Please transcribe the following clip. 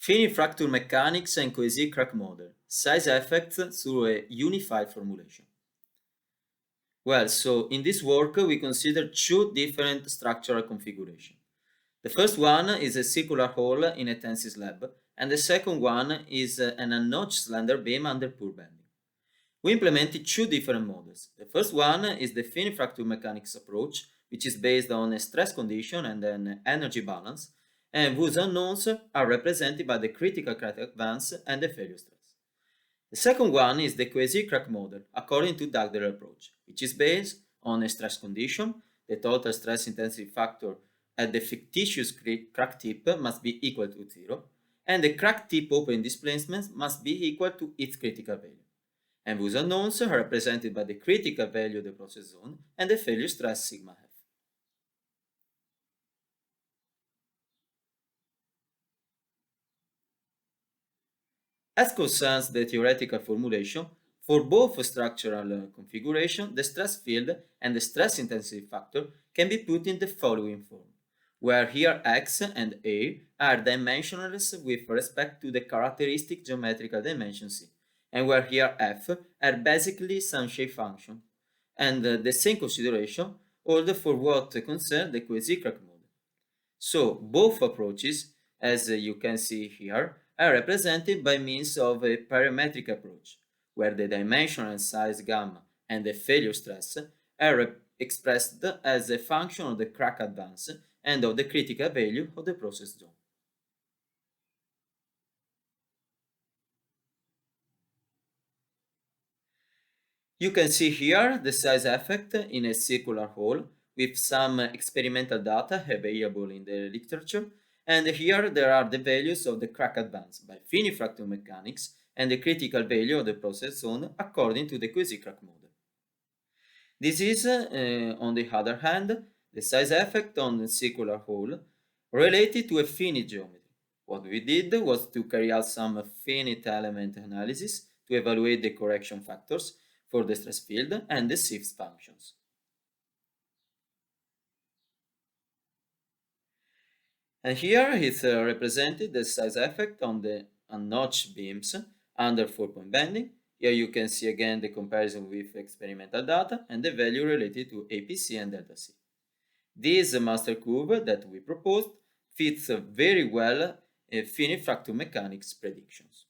Finite fracture mechanics and cohesive crack model, size effects through a unified formulation. Well, so in this work we consider two different structural configurations. The first one is a circular hole in a tensile slab, and the second one is an unnotched slender beam under poor bending. We implemented two different models. The first one is the finite fracture mechanics approach, which is based on a stress condition and an energy balance, and whose unknowns are represented by the critical crack advance and the failure stress. The second one is the cohesive crack model, according to Dugdale's approach, which is based on a stress condition. The total stress intensity factor at the fictitious crack tip must be equal to 0, and the crack tip opening displacement must be equal to its critical value. And whose unknowns are represented by the critical value of the process zone and the failure stress sigma f. As concerns the theoretical formulation, for both structural configuration, the stress field and the stress intensity factor can be put in the following form, where here x and a are dimensionless with respect to the characteristic geometrical dimension c, and where here f are basically some shape function, and the same consideration hold for what concerns the cohesive crack model. So both approaches, as you can see here, are represented by means of a parametric approach, where the dimensional size gamma and the failure stress are expressed as a function of the crack advance and of the critical value of the process zone. You can see here the size effect in a circular hole with some experimental data available in the literature, and here there are the values of the crack advance by finite fracture mechanics and the critical value of the process zone according to the cohesive crack model. This is, on the other hand, the size effect on the circular hole related to a finite geometry. What we did was to carry out some finite element analysis to evaluate the correction factors for the stress field and the shifts functions. And here is represented the size effect on the unnotched beams under 4-point bending. Here you can see again the comparison with experimental data and the value related to APC and delta C. This master curve that we proposed fits very well finite fracture mechanics predictions.